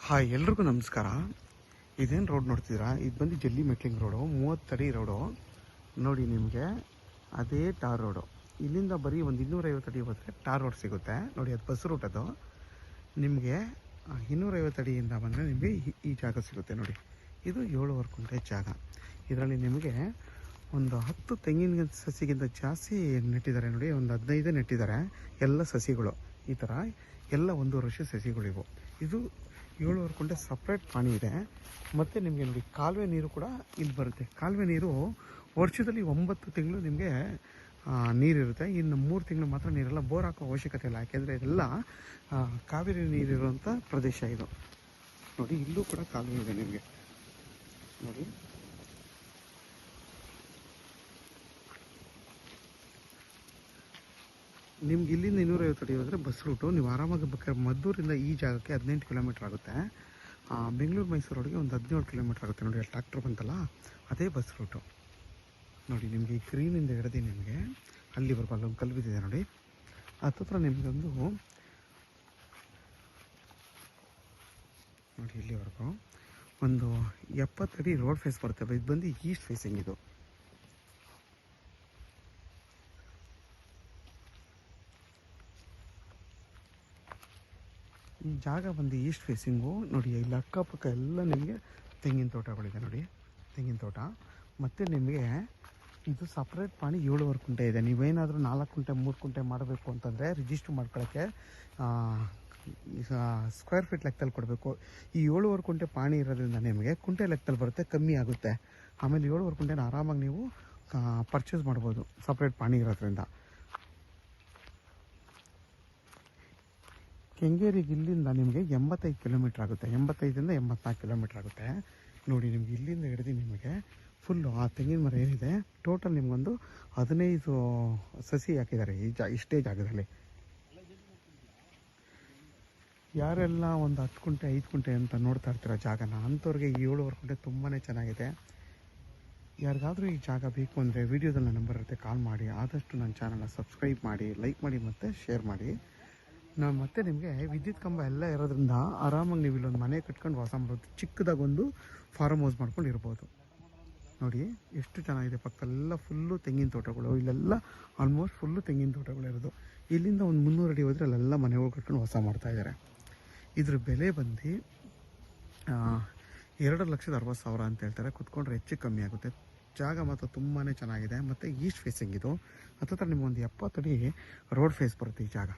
Hi, ಎಲ್ರಿಗೂ ನಮಸ್ಕಾರ. ಇದೇನು ರೋಡ್ ನೋಡ್ತಿದ್ದೀರಾ? ಇದು ಬಂದು ಜಲ್ಲಿ ಮೆಟ್ಲಿಂಗ್ ರೋಡು, 30 ಅಡಿ ರೋಡು ನೋಡಿ. ನಿಮಗೆ ಅದೇ ಟಾರ್ ರೋಡು. ಇಲ್ಲಿಂದ ಬರೀ ಒಂದು 250 ಅಡಿ ಹೋದರೆ ಟಾರ್ ರೋಡ್ ಸಿಗುತ್ತೆ ನೋಡಿ. ಅದು ಬಸ್ ರೂಟ್. ಅದು ನಿಮಗೆ 250 ಅಡಿಯಿಂದ ಬಂದರೆ ನಿಮಗೆ ಈ ಜಾಗ ಸಿಗುತ್ತೆ ನೋಡಿ. ಇದು 7 ಕುಂಟೆ ಜಾಗ. ಇದರಲ್ಲಿ ನಿಮಗೆ ಒಂದು 10 ತೆಂಗಿನ ಸಸಿಗಿಂತ ಜಾಸ್ತಿ ನೆಟ್ಟಿದ್ದಾರೆ ನೋಡಿ. ಒಂದು 15 ನೆಟ್ಟಿದ್ದಾರೆ ಎಲ್ಲ ಸಸಿಗಳು. ಈ ಥರ ಎಲ್ಲ 1 ವರ್ಷ ಸಸಿಗಳಿವು. ಇದು 7 ಕುಂಟೆ ಸಪ್ರೇಟ್ ಪಾಣಿ ಇದೆ. ಮತ್ತು ನಿಮಗೆ ನೋಡಿ ಕಾಲುವೆ ನೀರು ಕೂಡ ಇಲ್ಲಿ ಬರುತ್ತೆ. ಕಾಲುವೆ ನೀರು ವರ್ಷದಲ್ಲಿ 9 ತಿಂಗಳು ನಿಮಗೆ ನೀರಿರುತ್ತೆ. ಇನ್ನು 3 ತಿಂಗಳು ಮಾತ್ರ ನೀರೆಲ್ಲ. ಬೋರ್ ಹಾಕೋ ಅವಶ್ಯಕತೆ ಇಲ್ಲ, ಯಾಕೆಂದರೆ ಇದೆಲ್ಲ ಕಾವೇರಿ ನೀರಿರುವಂಥ ಪ್ರದೇಶ ಇದು ನೋಡಿ. ಇಲ್ಲೂ ಕೂಡ ಕಾಲುವೆ ಇದೆ ನಿಮಗೆ ನೋಡಿ. ನಿಮ್ಗೆ ಇಲ್ಲಿಂದ 250 ಅಡಿ ಹೋದರೆ ಬಸ್ ರೂಟು. ನೀವು ಆರಾಮಾಗಿ ಬೇಕಾದ್ರೆ ಮದ್ದೂರಿಂದ ಈ ಜಾಗಕ್ಕೆ 18 ಕಿಲೋಮೀಟ್ರ್ ಆಗುತ್ತೆ. ಬೆಂಗಳೂರು ಮೈಸೂರು ರೋಡ್ಗೆ ಒಂದು 17 ಕಿಲೋಮೀಟ್ರ್ ಆಗುತ್ತೆ ನೋಡಿ. ಅಲ್ಲಿ ಟ್ರ್ಯಾಕ್ಟರ್ ಬಂತಲ್ಲ, ಅದೇ ಬಸ್ ರೂಟು ನೋಡಿ. ನಿಮಗೆ ಈ ಗ್ರೀನಿಂದ ಹಿಡ್ದು ನಿಮಗೆ ಅಲ್ಲಿ ಬರ್ಬ ಅಲ್ಲೊಂದು ಕಲ್ಲು ಬಿದ್ದಿದೆ ನೋಡಿ. ಹತ್ತತ್ರ ನಿಮಗೊಂದು ನೋಡಿ ಇಲ್ಲಿವರೆಗೂ ಒಂದು 70 ಅಡಿ ರೋಡ್ ಫೇಸ್ ಬರುತ್ತೆ. ಇದು ಬಂದು ಈಸ್ಟ್ ಫೇಸಿಂಗ್. ಇದು ಈ ಜಾಗ ಬಂದು ಈಸ್ಟ್ ಫೇಸಿಂಗು ನೋಡಿ. ಇಲ್ಲಿ ಅಕ್ಕಪಕ್ಕ ಎಲ್ಲ ನಿಮಗೆ ತೆಂಗಿನ ತೋಟಗಳಿದೆ ನೋಡಿ. ತೆಂಗಿನ ತೋಟ. ಮತ್ತು ನಿಮಗೆ ಇದು ಸಪ್ರೇಟ್ ಪಾಣಿ 7 ಕುಂಟೆ ಇದೆ. ನೀವೇನಾದರೂ 4 ಕುಂಟೆ 3 ಕುಂಟೆ ಮಾಡಬೇಕು ಅಂತಂದರೆ ರಿಜಿಸ್ಟ್ರ್ ಮಾಡ್ಕೊಳ್ಳೋಕ್ಕೆ ಸ್ಕ್ವೇರ್ ಫೀಟ್ ಲೆಕ್ಕದಲ್ಲಿ ಕೊಡಬೇಕು. ಈ 7 ಕುಂಟೆ ಪಾಣಿ ಇರೋದ್ರಿಂದ ನಿಮಗೆ ಕುಂಟೆ ಲೆಕ್ಕದಲ್ಲಿ ಬರುತ್ತೆ, ಕಮ್ಮಿ ಆಗುತ್ತೆ. ಆಮೇಲೆ 7 ಕುಂಟೆನ ಆರಾಮಾಗಿ ನೀವು ಪರ್ಚೇಸ್ ಮಾಡ್ಬೋದು ಸಪ್ರೇಟ್ ಪಾಣಿ ಇರೋದ್ರಿಂದ. ಕೆಂಗೇರಿಗೆ ಇಲ್ಲಿಂದ ನಿಮಗೆ 85 ಕಿಲೋಮೀಟ್ರ್ ಆಗುತ್ತೆ. 85ರಿಂದ 84 ಕಿಲೋಮೀಟ್ರ್ ಆಗುತ್ತೆ ನೋಡಿ. ನಿಮ್ಗೆ ಇಲ್ಲಿಂದ ಹಿಡಿದು ನಿಮಗೆ ಫುಲ್ಲು ಆ ತೆಂಗಿನ ಮರ ಏನಿದೆ ಟೋಟಲ್ ನಿಮಗೊಂದು 15 ಸಸಿ ಹಾಕಿದ್ದಾರೆ ಇಷ್ಟೇ ಜಾಗದಲ್ಲಿ. ಯಾರೆಲ್ಲ ಒಂದು 10 ಕುಂಟೆ 5 ಕುಂಟೆ ಅಂತ ನೋಡ್ತಾ ಇರ್ತೀರ ಜಾಗನ, ಅಂಥವ್ರಿಗೆ ಈ 7 ಕುಂಟೆ ತುಂಬಾ ಚೆನ್ನಾಗಿದೆ. ಯಾರಿಗಾದರೂ ಈ ಜಾಗ ಬೇಕು ಅಂದರೆ ವೀಡಿಯೋದಲ್ಲಿ ನನ್ನ ನಂಬರ್ ಇರುತ್ತೆ, ಕಾಲ್ ಮಾಡಿ. ಆದಷ್ಟು ನನ್ನ ಚಾನಲ್ನ ಸಬ್ಸ್ಕ್ರೈಬ್ ಮಾಡಿ, ಲೈಕ್ ಮಾಡಿ ಮತ್ತು ಶೇರ್ ಮಾಡಿ. ನಾವು ಮತ್ತೆ ನಿಮಗೆ ವಿದ್ಯುತ್ ಕಂಬ ಎಲ್ಲ ಇರೋದ್ರಿಂದ ಆರಾಮಾಗಿ ನೀವು ಇಲ್ಲೊಂದು ಮನೆ ಕಟ್ಕೊಂಡು ವಾಸ ಮಾಡ್ಬೋದು. ಚಿಕ್ಕದಾಗೊಂದು ಫಾರ್ಮ್ ಹೌಸ್ ಮಾಡ್ಕೊಂಡು ಇರ್ಬೋದು ನೋಡಿ. ಎಷ್ಟು ಚೆನ್ನಾಗಿದೆ. ಪಕ್ಕದೆಲ್ಲ ಫುಲ್ಲು ತೆಂಗಿನ ತೋಟಗಳು. ಇಲ್ಲೆಲ್ಲ ಆಲ್ಮೋಸ್ಟ್ ಫುಲ್ಲು ತೆಂಗಿನ ತೋಟಗಳಿರೋದು. ಇಲ್ಲಿಂದ ಒಂದು 300 ಅಡಿ ಹೋದರೆ ಅಲ್ಲೆಲ್ಲ ಮನೆಗಳು ಕಟ್ಕೊಂಡು ವಾಸ ಮಾಡ್ತಾಯಿದ್ದಾರೆ. ಇದ್ರ ಬೆಲೆ ಬಂದು 2,60,000 ಅಂತ ಹೇಳ್ತಾರೆ. ಕುತ್ಕೊಂಡ್ರೆ ಹೆಚ್ಚು ಕಮ್ಮಿ ಆಗುತ್ತೆ. ಜಾಗ ಮಾತ್ರ ತುಂಬಾ ಚೆನ್ನಾಗಿದೆ. ಮತ್ತು ಈಸ್ಟ್ ಫೇಸಿಂಗ್ ಇದು. ಹತ್ತತ್ರ ನಿಮಗೊಂದು 70 ಅಡಿ ರೋಡ್ ಫೇಸ್ ಬರುತ್ತೆ ಈ ಜಾಗ.